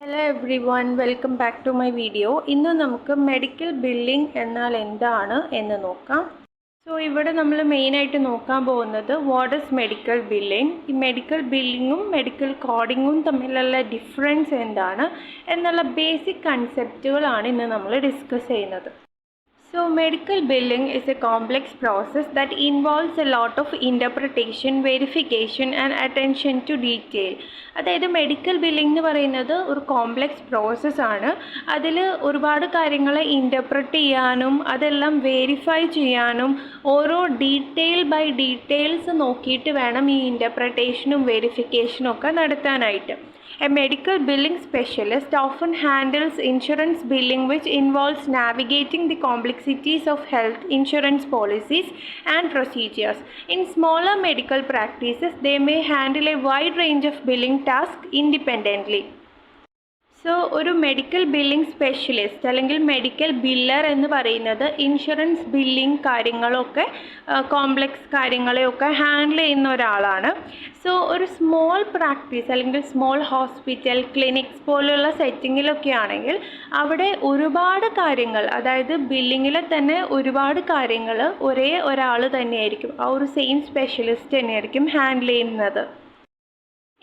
Hello everyone, welcome back to my video. ഇന്ന് നമുക്ക് medical billing എന്നാൽ എന്താണ് എന്ന് നോക്കാം. ഇവിടെ നമ്മൾ മെയിനായിട്ട് നോക്കാൻ പോകുന്നത് വാട്ട് ഈസ് മെഡിക്കൽ ബില്ലിംഗ്, ഈ മെഡിക്കൽ ബില്ലിങ്ങും മെഡിക്കൽ കോഡിങ്ങും തമ്മിലുള്ള ഡിഫറൻസ് എന്താണ് എന്നുള്ള ബേസിക് കൺസെപ്റ്റുകളാണ് ഇന്ന് നമ്മൾ ഡിസ്കസ് ചെയ്യുന്നത്. So medical billing is a complex process that involves a lot of interpretation, verification and attention to detail. അതായത് മെഡിക്കൽ ബില്ലിംഗ് എന്ന് പറയുന്നത് ഒരു കോംപ്ലക്സ് പ്രോസസ്സാണ്. അതിൽ ഒരുപാട് കാര്യങ്ങളെ ഇൻ്റർപ്രറ്റ് ചെയ്യാനും അതെല്ലാം വെരിഫൈ ചെയ്യാനും ഓരോ ഡീറ്റെയിൽ ബൈ ഡീറ്റെയിൽസ് നോക്കിയിട്ട് വേണം ഈ ഇൻ്റർപ്രറ്റേഷനും വെരിഫിക്കേഷനും ഒക്കെ നടത്താനായിട്ട്. A medical billing specialist often handles insurance billing, which involves navigating the complexities of health insurance policies and procedures. In smaller medical practices, they may handle a wide range of billing tasks independently. ഒരു medical billing specialist അല്ലെങ്കിൽ medical biller എന്ന് പറയുന്നത് insurance billing കാര്യങ്ങളൊക്കെ complex കാര്യങ്ങളെയൊക്കെ handle ചെയ്യുന്ന ഒരാളാണ്. ഒരു small practice അല്ലെങ്കിൽ small hospital, clinics പോലുള്ള സെറ്റിങ്ങിലൊക്കെ ആണെങ്കിൽ അവിടെ ഒരുപാട് കാര്യങ്ങൾ, അതായത് ബില്ലിങ്ങിൽ തന്നെ ഒരുപാട് കാര്യങ്ങൾ ഒരേ ഒരാൾ തന്നെയായിരിക്കും, ആ ഒരു സെയിം സ്പെഷ്യലിസ്റ്റ് തന്നെയായിരിക്കും ഹാൻഡിൽ ചെയ്യുന്നത്.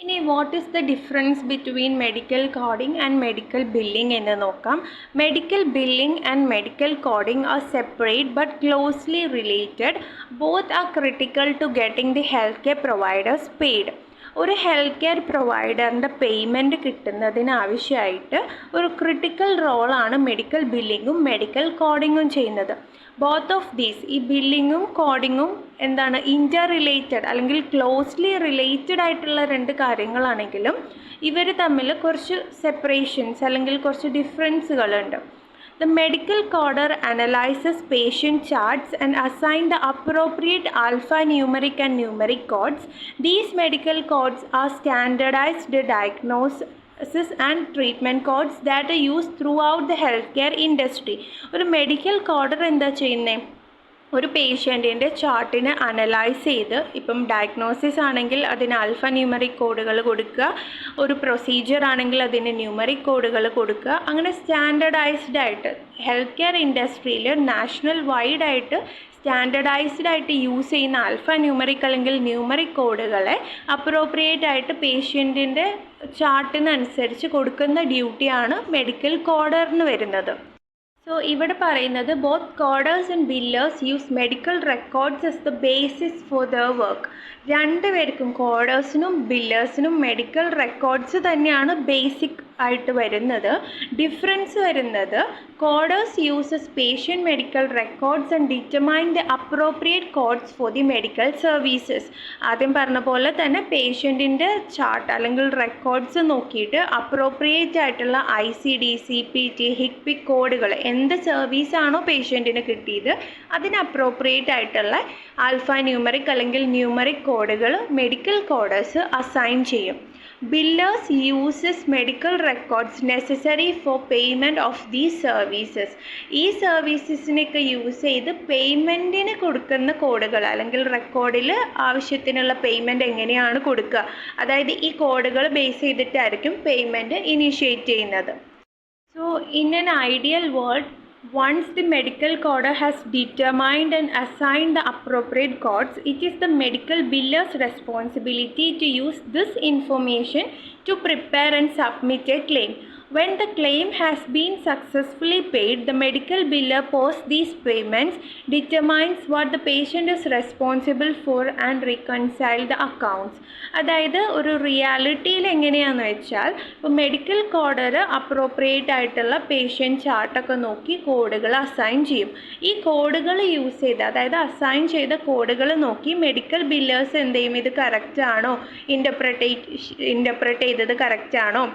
ഇനി what is the difference between medical coding and medical billing എന്ന് നോക്കാം. Medical billing and medical coding are separate but closely related. Both are critical to getting the health care providers paid. ഒരു health care പ്രൊവൈഡറിൻ്റെ payment കിട്ടുന്നതിന് ആവശ്യമായിട്ട് ഒരു critical റോളാണ് medical ബില്ലിങ്ങും medical കോഡിങ്ങും ചെയ്യുന്നത്. Both of these, ഈ ബില്ലിങ്ങും കോഡിങ്ങും എന്താണ്, ഇൻ്റർ റിലേറ്റഡ് അല്ലെങ്കിൽ ക്ലോസ്ലി റിലേറ്റഡ് ആയിട്ടുള്ള രണ്ട് കാര്യങ്ങളാണെങ്കിലും ഇവർ തമ്മിൽ കുറച്ച് സെപ്പറേഷൻസ് അല്ലെങ്കിൽ കുറച്ച് ഡിഫറൻസുകളുണ്ട്. The medical coder analyzes patient charts and assigns the appropriate alphanumeric and numeric codes. These medical codes are standardized diagnosis and treatment codes that are used throughout the healthcare industry. ഒരു medical കോഡർ എന്താ ചെയ്യുന്നത്? ഒരു പേഷ്യൻറ്റിൻ്റെ ചാർട്ടിനെ analyse ചെയ്ത്, ഇപ്പം diagnosis ആണെങ്കിൽ അതിന് alpha numeric കോഡുകൾ കൊടുക്കുക, ഒരു പ്രൊസീജിയർ ആണെങ്കിൽ അതിന് ന്യൂമറിക് കോഡുകൾ കൊടുക്കുക. അങ്ങനെ സ്റ്റാൻഡർഡൈസ്ഡ് ആയിട്ട് ഹെൽത്ത് കെയർ ഇൻഡസ്ട്രിയിൽ നാഷണൽ വൈഡ് ആയിട്ട് സ്റ്റാൻഡർഡൈസ്ഡ് ആയിട്ട് യൂസ് ചെയ്യുന്ന ആൽഫ ന്യൂമറിക് അല്ലെങ്കിൽ ന്യൂമറിക് കോഡുകളെ അപ്രോപ്രിയേറ്റ് ആയിട്ട് പേഷ്യൻറ്റിൻ്റെ ചാർട്ടിനനുസരിച്ച് കൊടുക്കുന്ന ഡ്യൂട്ടിയാണ് മെഡിക്കൽ കോഡറിന് വരുന്നത്. ഇവിടെ പറയുന്നത് both coders and billers use medical records as the basis for their work. രണ്ടുപേർക്കും, കോഡേഴ്സിനും ബില്ലേഴ്സിനും മെഡിക്കൽ റെക്കോർഡ്സ് തന്നെയാണ് ബേസിക് ആയിട്ട് വരുന്നത്. ഡിഫറൻസ് വരുന്നത് coders uses patient medical records and determine the appropriate codes for the medical services. ആദ്യം പറഞ്ഞ പോലെ തന്നെ പേഷ്യൻറ്റിൻ്റെ ചാർട്ട് അല്ലെങ്കിൽ റെക്കോർഡ്സ് നോക്കിയിട്ട് അപ്രോപ്രിയേറ്റ് ആയിട്ടുള്ള ICD, CPT, HCPC കോഡുകൾ, എന്ത് സർവീസാണോ പേഷ്യൻറ്റിന് കിട്ടിയത് അതിന് അപ്രോപ്രിയേറ്റ് ആയിട്ടുള്ള ആൽഫ ന്യൂമറിക് അല്ലെങ്കിൽ ന്യൂമറിക് കോഡുകൾ മെഡിക്കൽ കോഡേഴ്സ് അസൈൻ ചെയ്യും. Billers uses medical records necessary for payment of these services. ഈ സർവീസസിനൊക്കെ യൂസ് ചെയ്ത് പേയ്മെൻറ്റിന് കൊടുക്കുന്ന കോഡുകൾ അല്ലെങ്കിൽ റെക്കോർഡിൽ ആവശ്യത്തിനുള്ള പേയ്മെൻറ്റ് എങ്ങനെയാണ് കൊടുക്കുക, അതായത് ഈ കോഡുകൾ ബേസ് ചെയ്തിട്ടായിരിക്കും പേയ്മെൻറ്റ് ഇനീഷ്യേറ്റ് ചെയ്യുന്നത്. In an ideal world, once the medical coder has determined and assigned the appropriate codes, it is the medical biller's responsibility to use this information to prepare and submit a claim. When the claim has been successfully paid, the medical biller posts these payments, determines what the patient is responsible for and reconcile the accounts. അതായത് ഒരു റിയാലിറ്റിയിൽ എങ്ങനെയാണെന്ന് വെച്ചാൽ, ഇപ്പോൾ medical കോഡർ appropriate ആയിട്ടുള്ള patient ചാർട്ടൊക്കെ നോക്കി കോഡുകൾ assign ചെയ്യും. ഈ കോഡുകൾ യൂസ് ചെയ്ത്, അതായത് അസൈൻ ചെയ്ത കോഡുകൾ നോക്കി മെഡിക്കൽ ബില്ലേഴ്സ് എന്ത് ചെയ്യും, ഇത് കറക്റ്റ് ആണോ, ഇൻ്റർപ്രറ്റ് ചെയ്തത് കറക്റ്റ് ആണോ,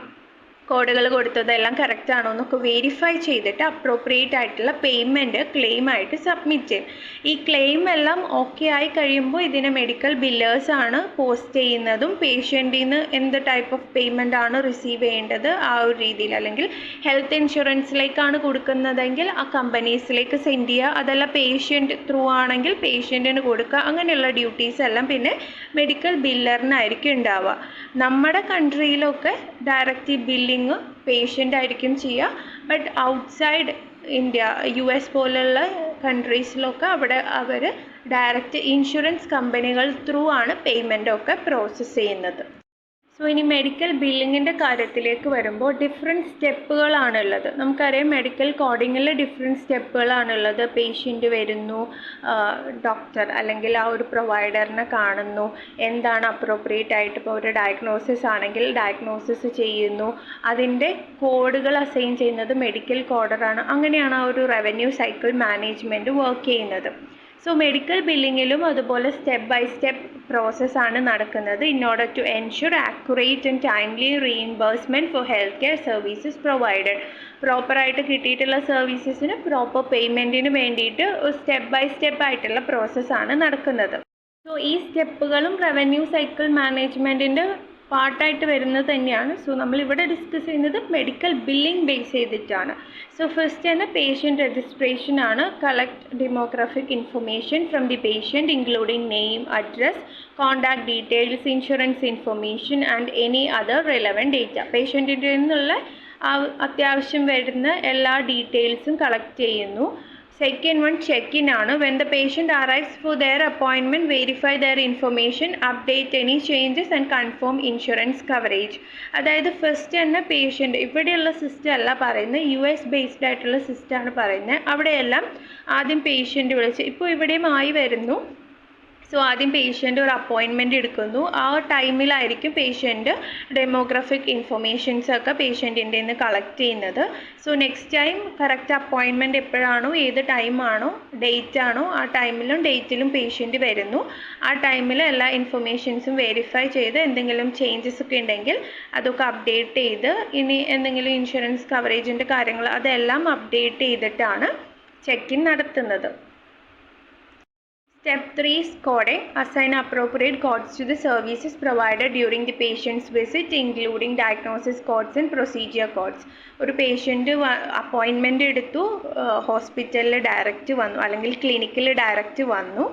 കോഡുകൾ കൊടുത്തതെല്ലാം കറക്റ്റ് ആണോ എന്നൊക്കെ വെരിഫൈ ചെയ്തിട്ട് അപ്രോപ്രിയേറ്റ് ആയിട്ടുള്ള പേയ്മെൻറ്റ് ക്ലെയിമായിട്ട് സബ്മിറ്റ് ചെയ്യും. ഈ ക്ലെയിം എല്ലാം ഓക്കെ ആയി കഴിയുമ്പോൾ ഇതിനെ മെഡിക്കൽ ബില്ലേഴ്സാണ് പോസ്റ്റ് ചെയ്യുന്നതും പേഷ്യൻറ്റിൽ നിന്ന് എന്ത് ടൈപ്പ് ഓഫ് പേയ്മെൻ്റ് ആണ് റിസീവ് ചെയ്യേണ്ടത് ആ ഒരു രീതിയിൽ, അല്ലെങ്കിൽ ഹെൽത്ത് ഇൻഷുറൻസിലേക്കാണ് കൊടുക്കുന്നതെങ്കിൽ ആ കമ്പനീസിലേക്ക് സെൻഡ് ചെയ്യുക, അതല്ല പേഷ്യൻറ്റ് ത്രൂ ആണെങ്കിൽ പേഷ്യൻറ്റിന് കൊടുക്കുക. അങ്ങനെയുള്ള ഡ്യൂട്ടീസ് എല്ലാം പിന്നെ മെഡിക്കൽ ബില്ലറിനായിരിക്കും ഉണ്ടാവുക. നമ്മുടെ കൺട്രിയിലൊക്കെ ഡയറക്റ്റ് ബില്ലിംഗ് ബില്ലിങ് പേഷ്യൻ്റ് ആയിരിക്കും ചെയ്യുക. ബട്ട് ഔട്ട്സൈഡ് ഇന്ത്യ, US പോലുള്ള കൺട്രീസിലൊക്കെ അവിടെ അവർ ഡയറക്റ്റ് ഇൻഷുറൻസ് കമ്പനികൾ ത്രൂ ആണ് പേയ്മെൻറ്റൊക്കെ പ്രോസസ്സ് ചെയ്യുന്നത്. സോ ഇനി മെഡിക്കൽ ബില്ലിങ്ങിൻ്റെ കാര്യത്തിലേക്ക് വരുമ്പോൾ ഡിഫറെൻറ്റ് സ്റ്റെപ്പുകളാണുള്ളത്. നമുക്കറിയാം മെഡിക്കൽ കോഡിങ്ങിൽ ഡിഫറെൻറ്റ് സ്റ്റെപ്പുകളാണുള്ളത്. പേഷ്യൻ്റ് വരുന്നു, ഡോക്ടർ അല്ലെങ്കിൽ ആ ഒരു പ്രൊവൈഡറിനെ കാണുന്നു, എന്താണ് അപ്രോപ്രിയേറ്റ് ആയിട്ട്, ഇപ്പോൾ ഒരു ഡയഗ്നോസിസ് ആണെങ്കിൽ ഡയഗ്നോസിസ് ചെയ്യുന്നു, അതിൻ്റെ കോഡുകൾ അസൈൻ ചെയ്യുന്നത് മെഡിക്കൽ കോഡറാണ്. അങ്ങനെയാണ് ആ ഒരു റവന്യൂ സൈക്കിൾ മാനേജ്മെൻറ്റ് വർക്ക് ചെയ്യുന്നത്. സോ മെഡിക്കൽ ബില്ലിങ്ങിലും അതുപോലെ സ്റ്റെപ്പ് ബൈ സ്റ്റെപ്പ് പ്രോസസ്സാണ് നടക്കുന്നത്. In order to ensure accurate and timely reimbursement for health care services provided. പ്രോപ്പറായിട്ട് കിട്ടിയിട്ടുള്ള സർവീസസിന് പ്രോപ്പർ പേയ്മെൻറ്റിന് വേണ്ടിയിട്ട് സ്റ്റെപ്പ് ബൈ സ്റ്റെപ്പ് ആയിട്ടുള്ള പ്രോസസ്സാണ് നടക്കുന്നത്. സോ ഈ സ്റ്റെപ്പുകളും റവന്യൂ സൈക്കിൾ മാനേജ്മെൻറ്റിൻ്റെ പാർട്ടായിട്ട് വരുന്നത് തന്നെയാണ്. സോ നമ്മളിവിടെ ഡിസ്കസ് ചെയ്യുന്നത് മെഡിക്കൽ ബില്ലിംഗ് ബേസ് ചെയ്തിട്ടാണ്. സോ ഫസ്റ്റ് തന്നെ പേഷ്യൻ്റ് രജിസ്ട്രേഷൻ ആണ്. Collect demographic information from the patient including name, address, contact details, insurance information and any other relevant data. പേഷ്യൻറ്റിൻ്റെ നിന്നുള്ള അത്യാവശ്യം വരുന്ന എല്ലാ ഡീറ്റെയിൽസും കളക്ട് ചെയ്യുന്നു. സെക്കൻഡ് വൺ ചെക്ക്-ഇൻ ആണ്. When the patient arrives for their appointment, verify their information, update any changes and confirm insurance coverage. അതായത് first തന്നെ പേഷ്യൻ്റ്, ഇവിടെയുള്ള സിസ്റ്റം അല്ല പറയുന്നത്, US ബേസ്ഡ് ആയിട്ടുള്ള സിസ്റ്റമാണ് പറയുന്നത്. അവിടെയെല്ലാം ആദ്യം പേഷ്യൻ്റ് വിളിച്ച്, ഇപ്പോൾ ഇവിടെയും ആയി വരുന്നു. സോ ആദ്യം പേഷ്യൻ്റ് ഒരു അപ്പോയിൻമെൻറ്റ് എടുക്കുന്നു. ആ ടൈമിലായിരിക്കും പേഷ്യൻ്റ് ഡെമോഗ്രാഫിക് ഇൻഫർമേഷൻസൊക്കെ പേഷ്യൻറ്റിൻ്റെ നിന്ന് കളക്ട് ചെയ്യുന്നത്. So next time correct appointment എപ്പോഴാണോ, ഏത് ടൈമാണോ, ഡേറ്റ് ആണോ, ആ ടൈമിലും ഡേറ്റിലും പേഷ്യൻ്റ് വരുന്നു. ആ ടൈമിൽ എല്ലാ ഇൻഫർമേഷൻസും വെരിഫൈ ചെയ്ത് എന്തെങ്കിലും ചേഞ്ചസ് ഒക്കെ ഉണ്ടെങ്കിൽ അതൊക്കെ അപ്ഡേറ്റ് ചെയ്ത്, ഇനി എന്തെങ്കിലും ഇൻഷുറൻസ് കവറേജിൻ്റെ കാര്യങ്ങൾ അതെല്ലാം അപ്ഡേറ്റ് ചെയ്തിട്ടാണ് ചെക്ക്-ഇൻ നടത്തുന്നത്. Step 3 is coding. Assign appropriate codes to the services provided during the patient's visit, including diagnosis codes and procedure codes. ഒരു പേഷ്യൻ്റ് അപ്പോയിൻമെൻ്റ് എടുത്തു, ഹോസ്പിറ്റലിൽ ഡയറക്റ്റ് വന്നു അല്ലെങ്കിൽ ക്ലിനിക്കിൽ ഡയറക്റ്റ് വന്നു,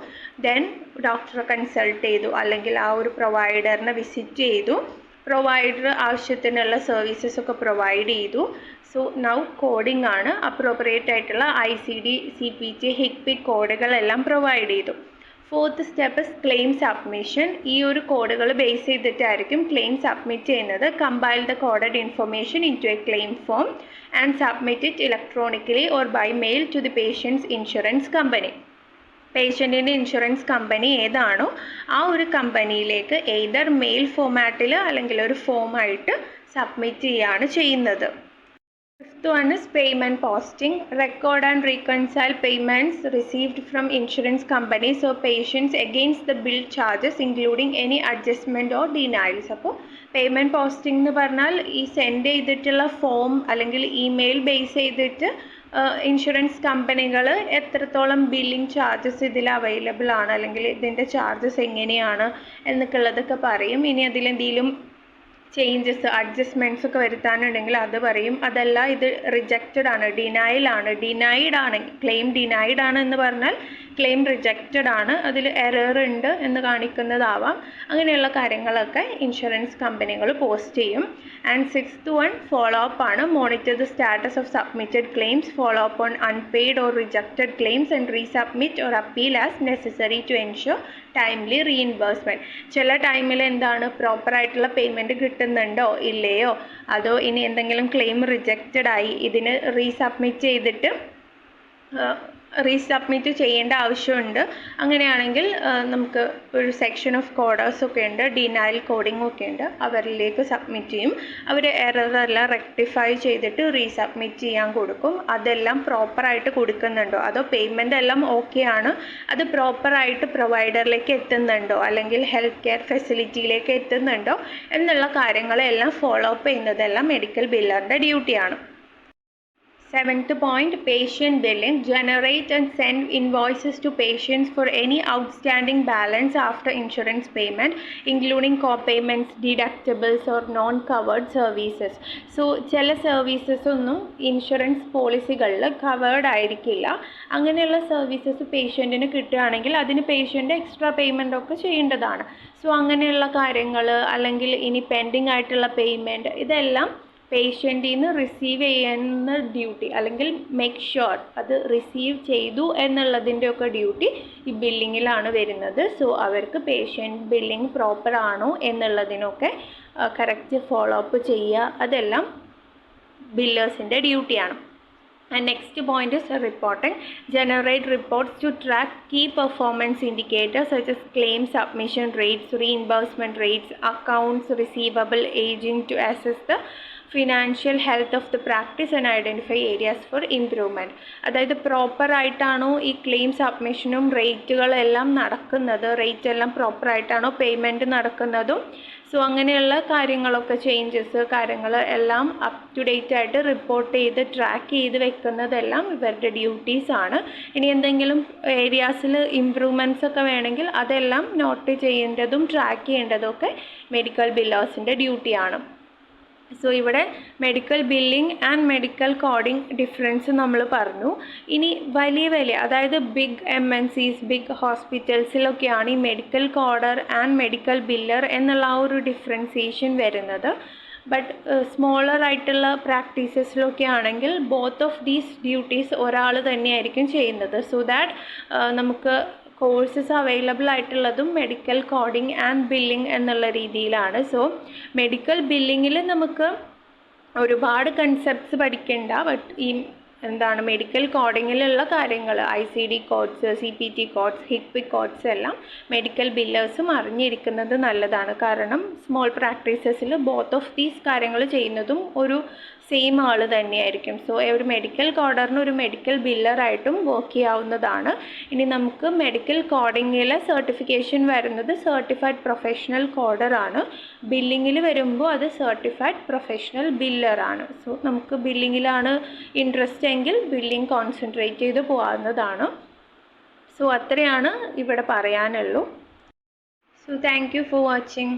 ദെൻ ഡോക്ടറെ കൺസൾട്ട് ചെയ്തു അല്ലെങ്കിൽ ആ ഒരു പ്രൊവൈഡറിനെ വിസിറ്റ് ചെയ്തു, പ്രൊവൈഡർ ആവശ്യത്തിനുള്ള സർവീസസ് ഒക്കെ പ്രൊവൈഡ് ചെയ്തു. സോ നൗ കോഡിംഗ് ആണ്. അപ്രോപ്രിയേറ്റ് ആയിട്ടുള്ള ICD, CPT, HCPC കോഡുകളെല്ലാം പ്രൊവൈഡ് ചെയ്തു. Fourth step is claim submission. ഈ ഒരു കോഡുകൾ ബേസ് ചെയ്തിട്ടായിരിക്കും ക്ലെയിം സബ്മിറ്റ് ചെയ്യുന്നത്. Compile the coded information into a claim form and submit it electronically or by mail to the patient's insurance company. പേഷ്യൻറ്റിൻ്റെ insurance company ഏതാണോ ആ ഒരു കമ്പനിയിലേക്ക് എയ്തർ മെയിൽ ഫോമാറ്റിൽ അല്ലെങ്കിൽ ഒരു ഫോമായിട്ട് സബ്മിറ്റ് ചെയ്യുകയാണ് ചെയ്യുന്നത്. Fifth one is payment posting. Record and reconcile payments received from insurance companies or patients against the bill charges, including any adjustment or denials. അപ്പോൾ പേയ്മെൻറ്റ് പോസ്റ്റിംഗ് എന്ന് പറഞ്ഞാൽ ഈ സെൻഡ് ചെയ്തിട്ടുള്ള ഫോം അല്ലെങ്കിൽ ഇമെയിൽ ബേസ് ചെയ്തിട്ട് insurance കമ്പനികൾ എത്രത്തോളം billing charges ഇതിൽ അവൈലബിൾ ആണ് അല്ലെങ്കിൽ ഇതിൻ്റെ ചാർജസ് എങ്ങനെയാണ് എന്നൊക്കെ ഉള്ളതൊക്കെ പറയും. ഇനി അതിലെന്തെങ്കിലും ചേഞ്ചസ്, അഡ്ജസ്റ്റ്മെൻറ്റ്സ് ഒക്കെ വരുത്താനുണ്ടെങ്കിൽ അത് പറയും. അതല്ല ഇത് റിജക്റ്റഡ് ആണ്, ഡിനൈഡ് ആണ്, ക്ലെയിം ഡിനൈഡ് ആണ് എന്ന് പറഞ്ഞാൽ ക്ലെയിം റിജക്റ്റഡ് ആണ്, അതിൽ എറർ ഉണ്ട് എന്ന് കാണിക്കുന്നതാവാം. അങ്ങനെയുള്ള കാര്യങ്ങളൊക്കെ ഇൻഷുറൻസ് കമ്പനികൾ പോസ്റ്റ് ചെയ്യും. And sixth one follow up ആണ്. Monitor the status of submitted claims, follow up on unpaid or rejected claims and resubmit or appeal as necessary to ensure timely reimbursement. ചില ടൈമിൽ എന്താണ് പ്രോപ്പറായിട്ടുള്ള പേയ്മെൻറ്റ് കിട്ടുന്നുണ്ടോ ഇല്ലയോ, അതോ ഇനി എന്തെങ്കിലും ക്ലെയിം റിജക്റ്റഡ് ആയി ഇതിന് റീസബ്മിറ്റ് ചെയ്യേണ്ട ആവശ്യമുണ്ട്. അങ്ങനെയാണെങ്കിൽ നമുക്ക് ഒരു സെക്ഷൻ ഓഫ് കോഡേഴ്സ് ഒക്കെ ഉണ്ട്, ഡിനയൽ കോഡിംഗ് ഒക്കെ ഉണ്ട്, അവരിലേക്ക് സബ്മിറ്റ് ചെയ്യും. അവർ എററെല്ലാം റെക്ടിഫൈ ചെയ്തിട്ട് റീസബ്മിറ്റ് ചെയ്യാൻ കൊടുക്കും. അതെല്ലാം പ്രോപ്പറായിട്ട് കൊടുക്കുന്നുണ്ടോ, അതോ പേയ്മെൻ്റ് എല്ലാം ഓക്കെ ആണ്, അത് പ്രോപ്പറായിട്ട് പ്രൊവൈഡറിലേക്ക് എത്തുന്നുണ്ടോ അല്ലെങ്കിൽ ഹെൽത്ത് കെയർ ഫെസിലിറ്റിയിലേക്ക് എത്തുന്നുണ്ടോ എന്നുള്ള കാര്യങ്ങളെല്ലാം ഫോളോ അപ്പ് ചെയ്യുന്നതെല്ലാം മെഡിക്കൽ ബില്ലറിൻ്റെ ഡ്യൂട്ടിയാണ്. Seventh point, patient billing. Generate and send invoices to patients for any outstanding balance after insurance payment, including co-payments, deductibles or non-covered services. So ചില സർവീസസ് ഒന്നും ഇൻഷുറൻസ് പോളിസികളിൽ കവേർഡ് ആയിരിക്കില്ല. അങ്ങനെയുള്ള services പേഷ്യൻറ്റിന് കിട്ടുകയാണെങ്കിൽ അതിന് patient extra payment ഒക്കെ ചെയ്യേണ്ടതാണ്. So അങ്ങനെയുള്ള കാര്യങ്ങൾ അല്ലെങ്കിൽ ഇനി പെൻഡിങ് ആയിട്ടുള്ള പേയ്മെൻറ്റ് ഇതെല്ലാം പേഷ്യൻറ്റിൽ നിന്ന് റിസീവ് ചെയ്യുന്ന ഡ്യൂട്ടി അല്ലെങ്കിൽ മേക്ക് ഷുവർ അത് റിസീവ് ചെയ്തു എന്നുള്ളതിൻ്റെയൊക്കെ ഡ്യൂട്ടി ഈ ബില്ലിങ്ങിലാണ് വരുന്നത്. സോ അവർക്ക് പേഷ്യൻ്റ് ബില്ലിംഗ് പ്രോപ്പർ ആണോ എന്നുള്ളതിനൊക്കെ കറക്റ്റ് ഫോളോ അപ്പ് ചെയ്യുക, അതെല്ലാം ബില്ലേഴ്സിൻ്റെ ഡ്യൂട്ടിയാണ്. And next point is reporting. Generate reports to track key performance indicators such as claim submission rates, reimbursement rates, accounts receivable, aging to assess the financial health of the practice and identify areas four improvement. അതായത് പ്രോപ്പറായിട്ടാണോ ഈ claim സബ്മിഷനും റേറ്റുകളെല്ലാം നടക്കുന്നത്, rate എല്ലാം പ്രോപ്പറായിട്ടാണോ payment നടക്കുന്നതും, so അങ്ങനെയുള്ള കാര്യങ്ങളൊക്കെ changes കാര്യങ്ങൾ എല്ലാം up to date ആയിട്ട് റിപ്പോർട്ട് ചെയ്ത് ട്രാക്ക് ചെയ്ത് വെക്കുന്നതെല്ലാം ഇവരുടെ ഡ്യൂട്ടീസാണ്. ഇനി എന്തെങ്കിലും ഏരിയാസിൽ ഇമ്പ്രൂവ്മെൻറ്റ്സ് ഒക്കെ വേണമെങ്കിൽ അതെല്ലാം നോട്ട് ചെയ്യേണ്ടതും ട്രാക്ക് ചെയ്യേണ്ടതും ഒക്കെ മെഡിക്കൽ ബില്ലേഴ്സിൻ്റെ ഡ്യൂട്ടിയാണ്. സോ ഇവിടെ medical billing and medical coding difference നമ്മൾ പറഞ്ഞു. ഇനി വലിയ അതായത് ബിഗ് MNCs ബിഗ് ഹോസ്പിറ്റൽസിലൊക്കെയാണ് ഈ മെഡിക്കൽ കോഡർ ആൻഡ് മെഡിക്കൽ ബില്ലർ എന്നുള്ള ആ ഒരു ഡിഫറൻസിയേഷൻ വരുന്നത്. ബട്ട് സ്മോളർ ആയിട്ടുള്ള പ്രാക്ടീസസിലൊക്കെ ആണെങ്കിൽ ബോത്ത് ഓഫ് ദീസ് ഡ്യൂട്ടീസ് ഒരാൾ തന്നെയായിരിക്കും ചെയ്യുന്നത്. സോ ദാറ്റ് നമുക്ക് കോഴ്സസ് അവൈലബിൾ ആയിട്ടുള്ളതും മെഡിക്കൽ കോഡിംഗ് ആൻഡ് ബില്ലിംഗ് എന്നുള്ള രീതിയിലാണ്. സോ മെഡിക്കൽ ബില്ലിങ്ങിൽ നമുക്ക് ഒരുപാട് കൺസെപ്റ്റ്സ് പഠിക്കേണ്ട, ബട്ട് ഈ മെഡിക്കൽ കോഡിങ്ങിലുള്ള കാര്യങ്ങൾ ICD codes, CPT codes, HCPC codes എല്ലാം മെഡിക്കൽ ബില്ലേഴ്സും അറിഞ്ഞിരിക്കുന്നത് നല്ലതാണ്. കാരണം സ്മോൾ പ്രാക്ടീസസിൽ ബോത്ത് ഓഫ് ദീസ് കാര്യങ്ങൾ ചെയ്യുന്നതും ഒരു സെയിം ആൾ തന്നെയായിരിക്കും. സോ ഒരു മെഡിക്കൽ കോഡറിന് ഒരു മെഡിക്കൽ ബില്ലറായിട്ടും വർക്ക് ചെയ്യാവുന്നതാണ്. ഇനി നമുക്ക് മെഡിക്കൽ കോഡിങ്ങിലെ സർട്ടിഫിക്കേഷൻ വരുന്നത് സർട്ടിഫൈഡ് പ്രൊഫഷണൽ കോഡറാണ്. ബില്ലിങ്ങിൽ വരുമ്പോൾ അത് സർട്ടിഫൈഡ് പ്രൊഫഷണൽ ബില്ലറാണ്. സോ നമുക്ക് ബില്ലിങ്ങിലാണ് ഇൻട്രസ്റ്റ് എങ്കിൽ ബില്ലിംഗ് കോൺസെൻട്രേറ്റ് ചെയ്ത് പോകാവുന്നതാണ്. സോ അത്രയാണ് ഇവിടെ പറയാനുള്ളൂ. So thank you for watching.